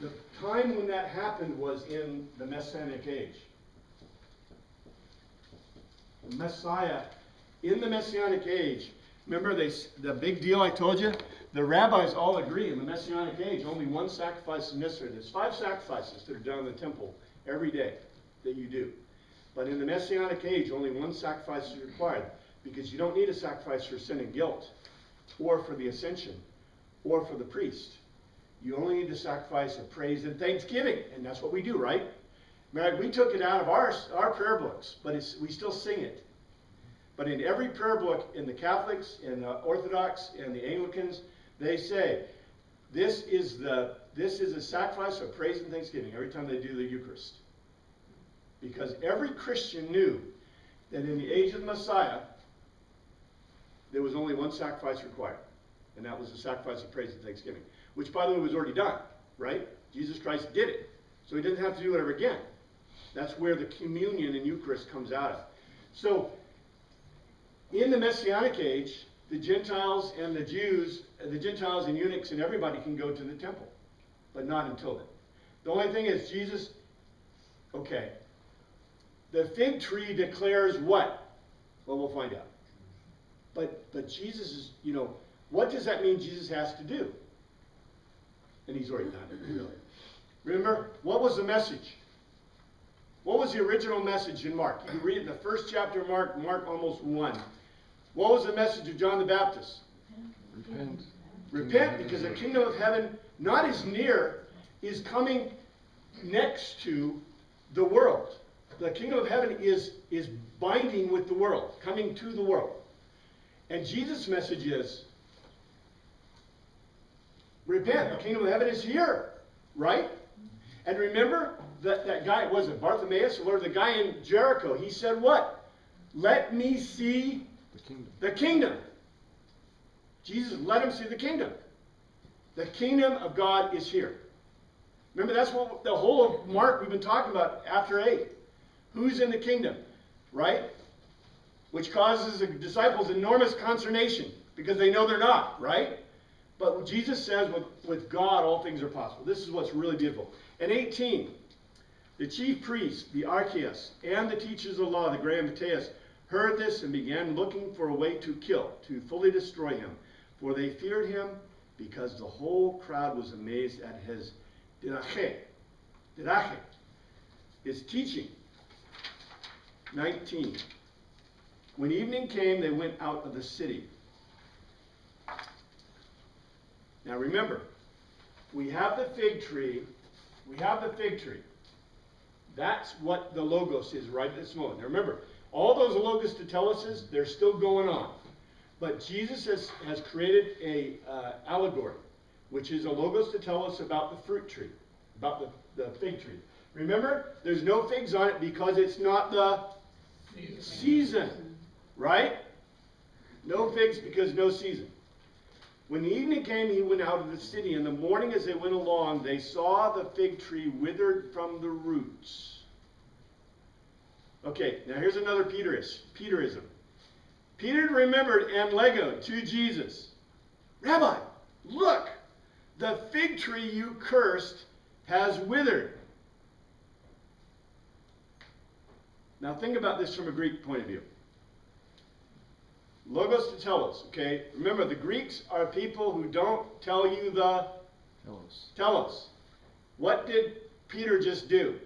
the time when that happened was in the Messianic age. The Messiah, in the Messianic age, remember the big deal I told you? The rabbis all agree in the Messianic age, only one sacrifice is necessary. There's 5 sacrifices that are done in the temple every day that you do. But in the Messianic age, only one sacrifice is required, because you don't need a sacrifice for sin and guilt, or for the ascension, or for the priest. You only need the sacrifice of praise and thanksgiving, and that's what we do, right? We took it out of our prayer books, but we still sing it. But in every prayer book, in the Catholics, in the Orthodox, and the Anglicans, they say, this is a sacrifice of praise and thanksgiving every time they do the Eucharist. Because every Christian knew that in the age of the Messiah, there was only one sacrifice required. And that was the sacrifice of praise and thanksgiving. Which, by the way, was already done, right? Jesus Christ did it. So he doesn't have to do it ever again. That's where the communion and Eucharist comes out of. So, in the Messianic age, the Gentiles and the Jews, the Gentiles and eunuchs and everybody can go to the temple. But not until then. The only thing is Jesus, okay, the fig tree declares what? Well, we'll find out. But Jesus is, you know, what does that mean Jesus has to do? And he's already done it, really. Remember, what was the message? What was the original message in Mark? You can read it in the first chapter of Mark, Mark almost 1. What was the message of John the Baptist? Repent. Repent, because the kingdom of heaven, not as near, is coming next to the world. The kingdom of heaven is binding with the world, coming to the world. And Jesus' message is, repent, the kingdom of heaven is here, right? And remember that guy, was it Bartimaeus, or the guy in Jericho? He said what? Let me see the kingdom. Jesus let him see the kingdom. The kingdom of God is here. Remember, that's what the whole of Mark we've been talking about after 8. Who's in the kingdom, right? Which causes the disciples enormous consternation because they know they're not, right? But Jesus says with God all things are possible. This is what's really beautiful. And 18, the chief priests, the archias, and the teachers of the law, the Grammateus, heard this and began looking for a way to kill, to fully destroy him. For they feared him because the whole crowd was amazed at his Didache is teaching. 19. When evening came, they went out of the city. Now remember, we have the fig tree. We have the fig tree. That's what the logos is right at this moment. Now remember, all those logos to teluses, they're still going on. But Jesus has created a allegory, which is a logos to tell us about the fruit tree, about the fig tree. Remember, there's no figs on it because it's not the season, right? No figs because no season. When the evening came, he went out of the city. In the morning as they went along, they saw the fig tree withered from the roots. Okay, now here's another Peterism. Peter remembered and legoed to Jesus. Rabbi, look, the fig tree you cursed has withered. Now think about this from a Greek point of view. Logos to telos, okay? Remember, the Greeks are people who don't tell you the telos. What did Peter just do?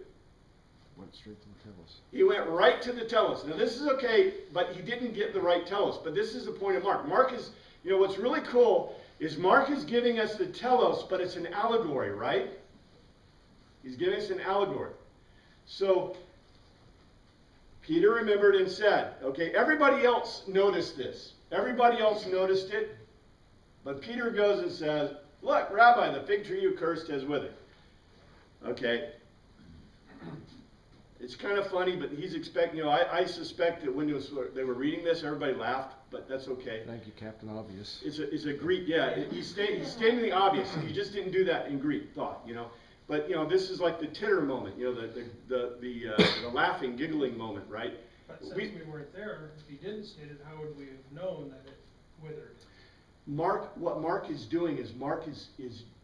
Went straight to the telos. He went right to the telos. Now this is okay, but he didn't get the right telos. But this is the point of Mark. Mark is, you know, what's really cool is Mark is giving us the telos, but it's an allegory, right? He's giving us an allegory. So Peter remembered and said, okay, everybody else noticed this. Everybody else noticed it. But Peter goes and says, look, Rabbi, the fig tree you cursed has withered. Okay. It's kind of funny, but he's expecting, you know, I suspect that when they were reading this, everybody laughed, but that's okay. Thank you, Captain Obvious. It's a Greek, yeah. He's stating the obvious. He just didn't do that in Greek thought, you know. But, you know, this is like the titter moment, you know, the laughing, giggling moment, right? But since we weren't there, if he didn't state it, how would we have known that it withered? What Mark is doing is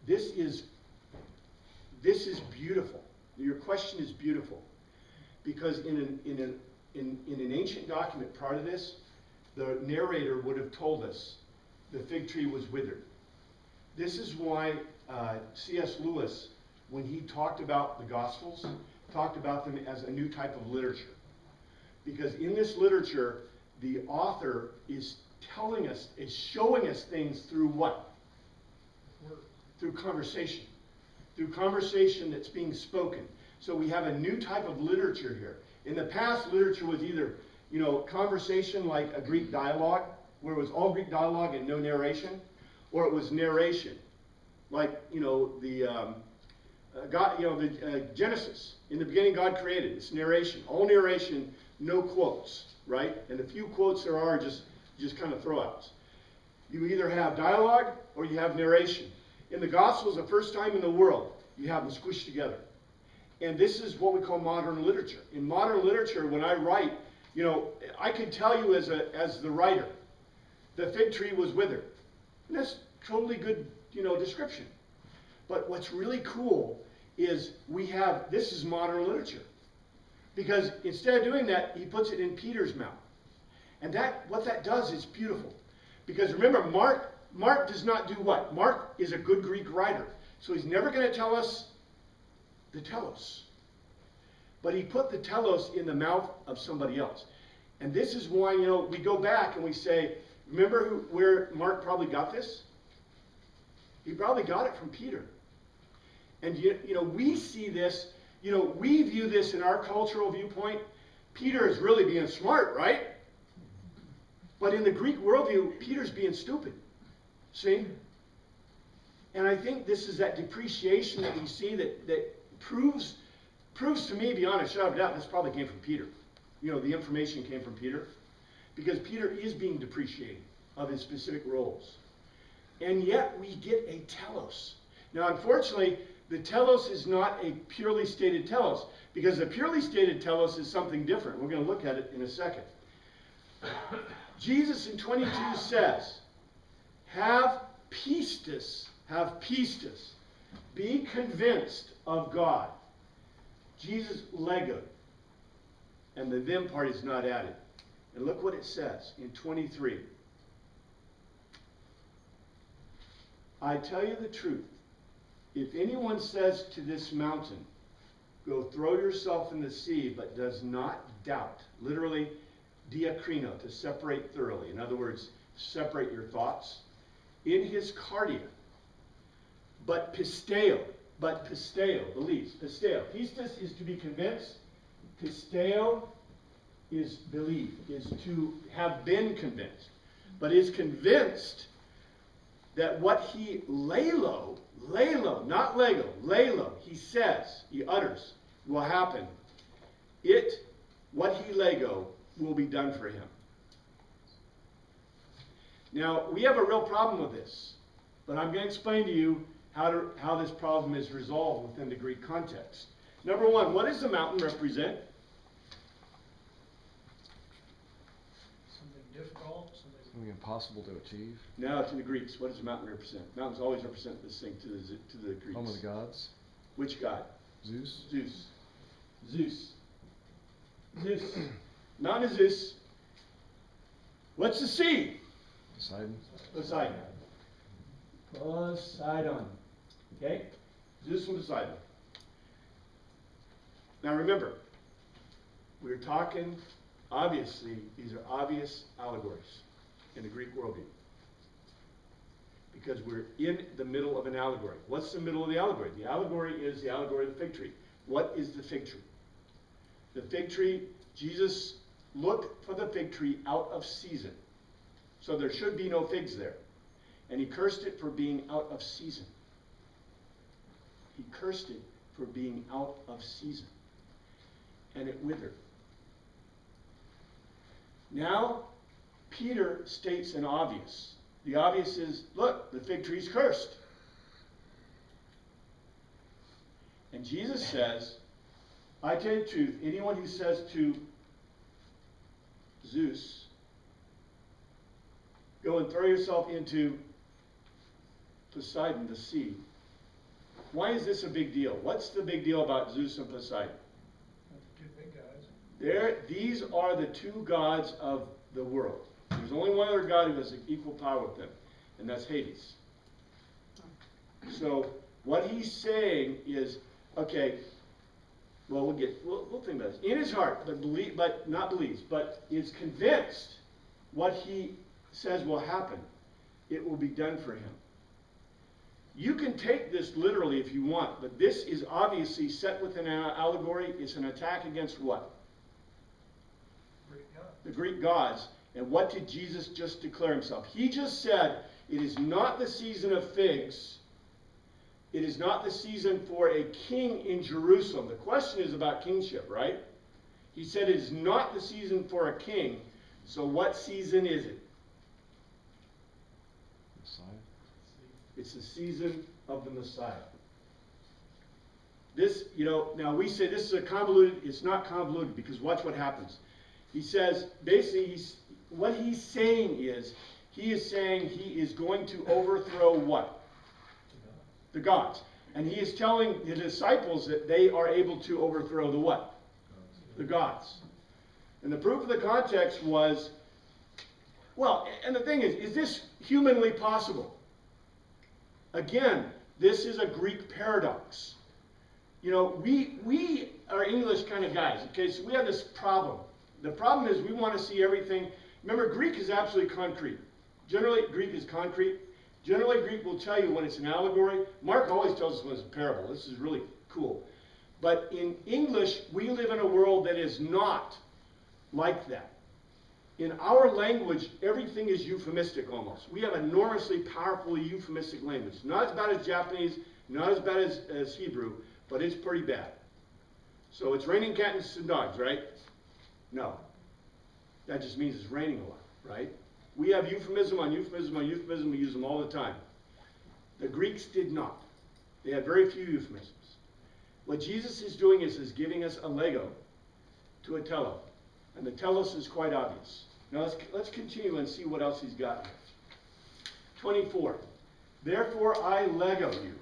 this is beautiful. Your question is beautiful. Because in an ancient document prior to this, the narrator would have told us the fig tree was withered. This is why C.S. Lewis, when he talked about the Gospels, talked about them as a new type of literature. Because in this literature, the author is telling us, is showing us things through what? Through conversation. Through conversation that's being spoken. So we have a new type of literature here. In the past, literature was either, you know, conversation like a Greek dialogue, where it was all Greek dialogue and no narration, or it was narration, like, you know, Genesis. In the beginning, God created. It's narration. All narration, no quotes, right? And the few quotes there are just kind of throwouts. You either have dialogue or you have narration. In the Gospels, the first time in the world, you have them squished together. And this is what we call modern literature. In modern literature, when I write, you know, I can tell you as the writer, the fig tree was withered. And that's totally good, you know, description. But what's really cool is this is modern literature. Because instead of doing that, he puts it in Peter's mouth. And what that does is beautiful. Because remember, Mark does not do what? Mark is a good Greek writer. So he's never going to tell us the telos. But he put the telos in the mouth of somebody else. And this is why, you know, we go back and we say, remember where Mark probably got this? He probably got it from Peter. And, you know, we see this, you know, we view this in our cultural viewpoint. Peter is really being smart, right? But in the Greek worldview, Peter's being stupid. See? And I think this is that depreciation that we see that proves to me, beyond a shadow of doubt, this probably came from Peter. You know, the information came from Peter. Because Peter is being depreciated of his specific roles. And yet we get a telos. Now, unfortunately, the telos is not a purely stated telos. Because the purely stated telos is something different. We're going to look at it in a second. Jesus in 22 says, have pistis, be convinced of God. Jesus legoed, and the them part is not added. And look what it says in 23. I tell you the truth, If anyone says to this mountain, go throw yourself in the sea, but does not doubt, literally diakrino, to separate thoroughly. In other words, separate your thoughts. In his cardia, but pisteo, believes, pisteo. Pistis is to be convinced. Pisteo is believe, is to have been convinced. But is convinced that what he lelo, not lego, lelo, he says, he utters, will happen. What he lego, will be done for him. Now, we have a real problem with this, but I'm going to explain to you how this problem is resolved within the Greek context. Number one, what does the mountain represent? Something difficult, Something impossible to achieve. Now, to the Greeks, what does the mountain represent? Mountains always represent this thing to the Greeks. Home of the gods. Which god? Zeus. Zeus. Zeus. Zeus. Mountain is Zeus. What's the sea? Poseidon. Poseidon. Poseidon. Okay? Zeus and Poseidon. Now remember, we're talking, obviously, these are obvious allegories in the Greek worldview. Because we're in the middle of an allegory. What's the middle of the allegory? The allegory is the allegory of the fig tree. What is the fig tree? The fig tree, Jesus looked for the fig tree out of season. So there should be no figs there. And he cursed it for being out of season. He cursed it for being out of season. And it withered. Now, Peter states an obvious. The obvious is, look, the fig tree's cursed. And Jesus says, I tell you the truth, anyone who says to Zeus, go and throw yourself into Poseidon, the sea. Why is this a big deal? What's the big deal about Zeus and Poseidon? two big guys. These are the two gods of the world. There's only one other god who has equal power with them, and that's Hades. So what he's saying is, okay, well, we'll think about this. In his heart, but not believes, but is convinced what he says will happen, it will be done for him. You can take this literally if you want, but this is obviously set within an allegory. It's an attack against what? Great God. The Greek gods. And what did Jesus just declare himself? He just said, it is not the season of figs. It is not the season for a king in Jerusalem. The question is about kingship, right? He said it is not the season for a king. So what season is it? Messiah. It's the season of the Messiah. This, now we say this is a convoluted, it's not convoluted because watch what happens. He says, basically, what he's saying is, he is going to overthrow what? The gods. And he is telling the disciples that they are able to overthrow the what? The gods. And the proof of the context was, well, and the thing is this humanly possible? Again, this is a Greek paradox. We are English kind of guys, okay? So we have this problem. The problem is we want to see everything. Remember, Greek is absolutely concrete. Generally, Greek is concrete. Generally, Greek will tell you when it's an allegory. Mark always tells us when it's a parable. This is really cool. But in English, we live in a world that is not like that. In our language, everything is euphemistic almost. We have enormously powerful euphemistic language. Not as bad as Japanese, not as bad as Hebrew, but it's pretty bad. So it's raining cats and dogs, right? No. That just means it's raining a lot, right? We have euphemism on euphemism on euphemism. We use them all the time. The Greeks did not. They had very few euphemisms. What Jesus is doing is giving us a Lego to a telo. And the telos is quite obvious. Now let's continue and see what else he's got here. 24. Therefore I Lego you.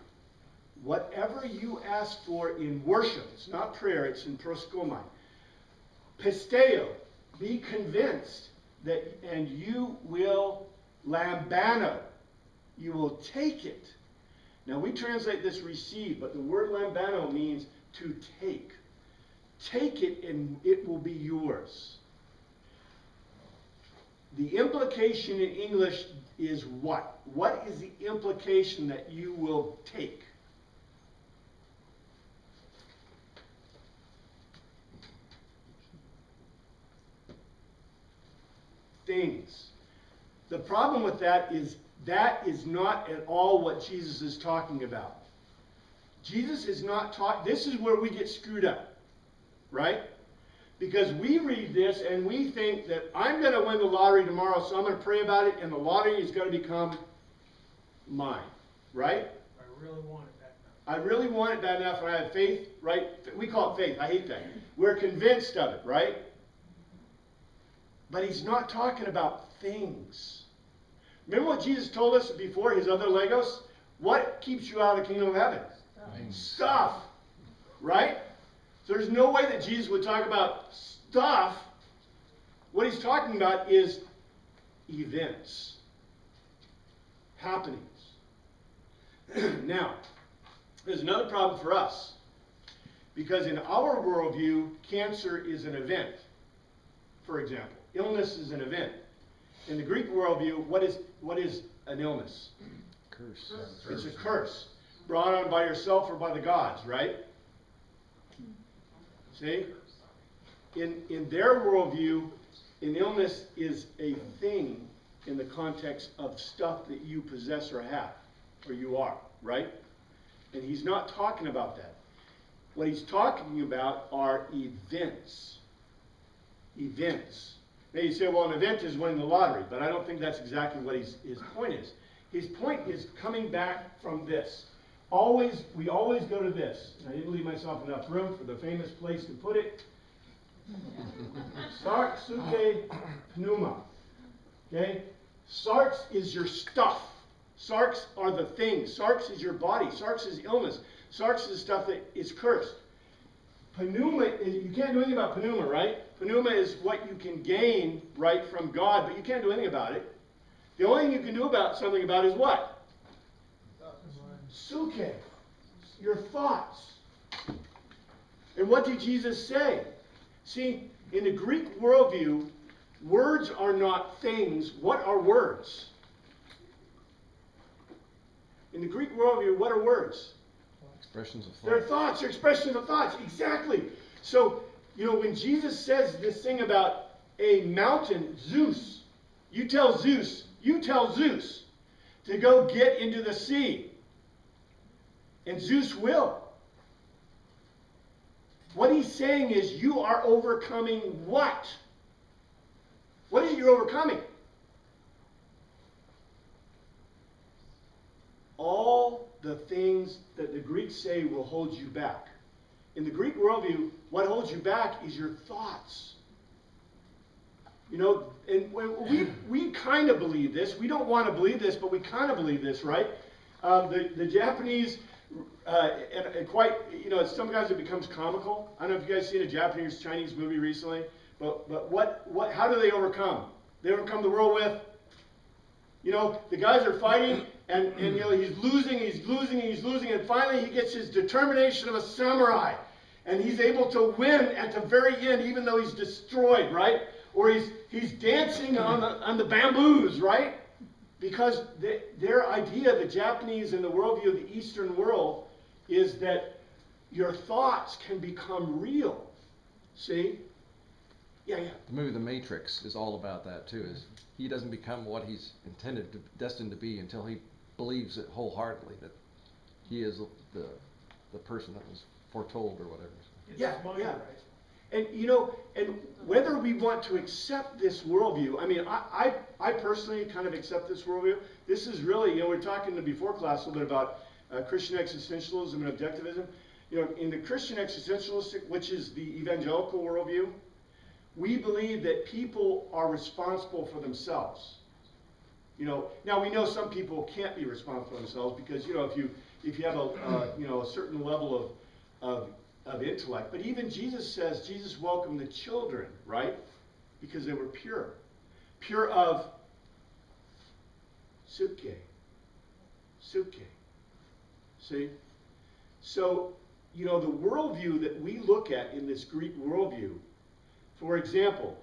Whatever you ask for in worship, it's not prayer, it's in proskomai. Pisteo, be convinced that, and you will lambano, you will take it. Now we translate this receive, but the word lambano means to take. Take it and it will be yours. The implication in English is what? What is the implication that you will take? Things. The problem with that is not at all what Jesus is talking about. Jesus is not taught. This is where we get screwed up, right? Because we read this and we think that I'm going to win the lottery tomorrow, so I'm going to pray about it, and the lottery is going to become mine, right? I really want it that now. I really want it bad enough, and I have faith, right? We call it faith. I hate that. We're convinced of it, right? But he's not talking about things. Remember what Jesus told us before his other Legos? What keeps you out of the kingdom of heaven? Stuff. Right? So there's no way that Jesus would talk about stuff. What he's talking about is events. Happenings. Now, there's another problem for us. Because in our worldview, cancer is an event. For example, illness is an event. In the Greek worldview, what is an illness? Curse. It's a curse brought on by yourself or by the gods, right? See? In their worldview, an illness is a thing in the context of stuff that you possess or have, or you are, right? And he's not talking about that. What he's talking about are events. Events. Now you say, well, an event is winning the lottery, but I don't think that's exactly what his point is. His point is coming back from this. We always go to this. And I didn't leave myself enough room for the famous place to put it. Sarx, suke, pneuma. Okay? Sarx is your stuff. Sarx are the things. Sarx is your body. Sarx is illness. Sarx is stuff that is cursed. Pneuma is, you can't do anything about pneuma, right? Pneuma is what you can gain, right, from God, but you can't do anything about it. The only thing you can do about something about is what? Suke, your thoughts. And what did Jesus say? See, in the Greek worldview, words are not things. What are words? In the Greek worldview, what are words? Expressions of thought. They're thoughts, they're expressions of thoughts. Exactly. So, you know, when Jesus says this thing about a mountain, Zeus, you tell Zeus to go get into the sea. And Zeus will. What he's saying is you are overcoming what? What is it you're overcoming? All the things that the Greeks say will hold you back. In the Greek worldview, what holds you back is your thoughts. You know, and we kind of believe this. We don't want to believe this, but we kind of believe this, right? The Japanese, and quite, you know, sometimes it becomes comical. I don't know if you guys seen a Japanese-Chinese movie recently, but how do they overcome? They overcome the world with, you know, the guys are fighting, and you know, he's losing, and finally he gets his determination of a samurai, and he's able to win at the very end, even though he's destroyed, right? Or he's dancing on the bamboos, right? Because their idea, the Japanese and the worldview of the Eastern world, is that your thoughts can become real. See? Yeah. The movie The Matrix is all about that too. Is he doesn't become what he's destined to be until he believes it wholeheartedly that he is the person that was foretold or whatever. It's his mind, right? And you know, and whether we want to accept this worldview, I mean, I personally kind of accept this worldview. This is really, you know, we were talking in the before class a little bit about Christian existentialism and objectivism. You know, in the Christian existentialistic, which is the evangelical worldview, we believe that people are responsible for themselves. You know, now we know some people can't be responsible for themselves because, you know, if you have a you know, a certain level of intellect. But even Jesus says, Jesus welcomed the children, right? Because they were pure. Pure of suke. Suke. See? So, you know, the worldview that we look at in this Greek worldview, for example,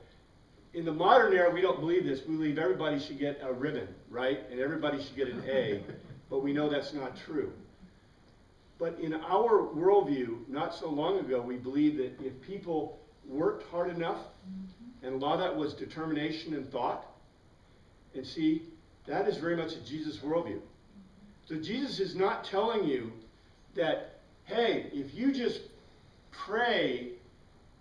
in the modern era, we don't believe this. We believe everybody should get a ribbon, right? And everybody should get an A. But we know that's not true. But in our worldview, not so long ago, we believed that if people worked hard enough, and a lot of that was determination and thought, and see, that is very much a Jesus worldview. So Jesus is not telling you that, hey, if you just pray,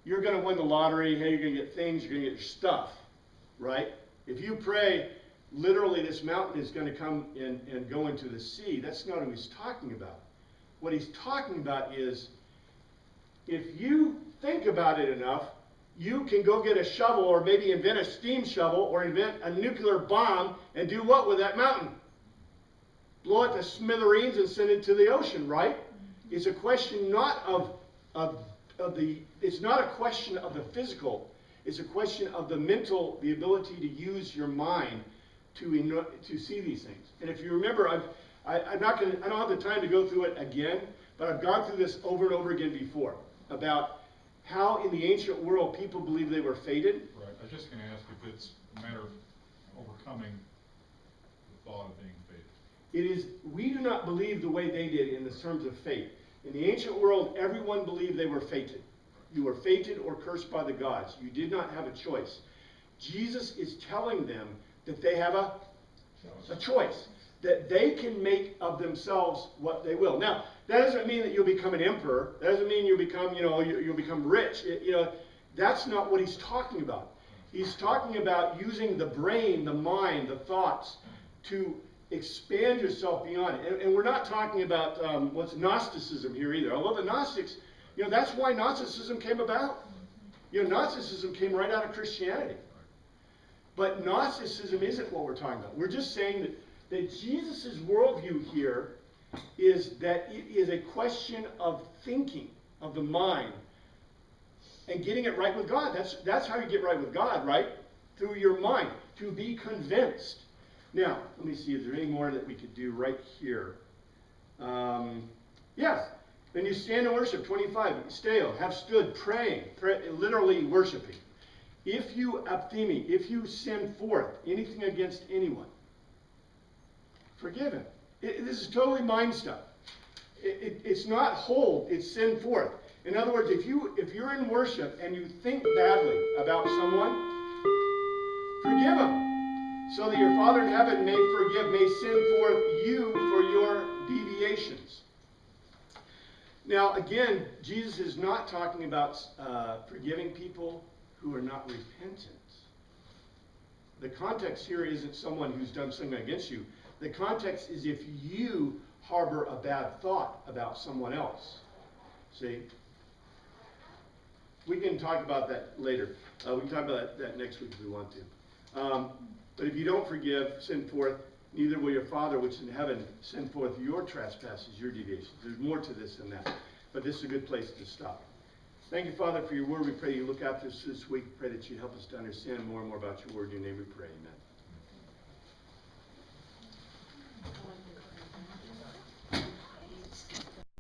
you're going to win the lottery, hey, you're going to get things, you're going to get your stuff, right? If you pray, literally this mountain is going to come and go into the sea. That's not what he's talking about. What he's talking about is, if you think about it enough, you can go get a shovel or maybe invent a steam shovel or invent a nuclear bomb and do what with that mountain? Blow it to smithereens and send it to the ocean, right? It's a question not it's not a question of the physical. It's a question of the mental, the ability to use your mind to see these things. And if you remember, I don't have the time to go through it again, but I've gone through this over and over again before about how in the ancient world people believed they were fated. Right, I was just going to ask if it's a matter of overcoming the thought of being fated. It is, we do not believe the way they did in the terms of fate. In the ancient world, everyone believed they were fated. You were fated or cursed by the gods. You did not have a choice. Jesus is telling them that they have a choice, that they can make of themselves what they will. Now, that doesn't mean that you'll become an emperor. That doesn't mean you'll become, you'll become rich. That's not what he's talking about. He's talking about using the brain, the mind, the thoughts to expand yourself beyond it. And we're not talking about what's Gnosticism here either. Although the Gnostics, that's why Gnosticism came about. Gnosticism came right out of Christianity. But Gnosticism isn't what we're talking about. We're just saying that Jesus' worldview here is that it is a question of thinking, of the mind, and getting it right with God. That's how you get right with God, right? Through your mind, to be convinced. Now, let me see, is there any more that we could do right here? Yes. Then you stand and worship, 25. Steo, have stood, praying, literally worshiping. If you abthemi, if you send forth anything against anyone, forgive him. This is totally mind stuff. It's not hold, it's send forth. In other words, if you're in worship and you think badly about someone, forgive them, so that your Father in heaven may send forth you for your deviations. Now, again, Jesus is not talking about forgiving people who are not repentant. The context here isn't someone who's done something against you. The context is if you harbor a bad thought about someone else. See? We can talk about that later. We can talk about that next week if we want to. But if you don't forgive, send forth, neither will your Father which is in heaven send forth your trespasses, your deviations. There's more to this than that. But this is a good place to stop. Thank you, Father, for your word. We pray you look after us this week. Pray that you help us to understand more and more about your word. In your name we pray. Amen.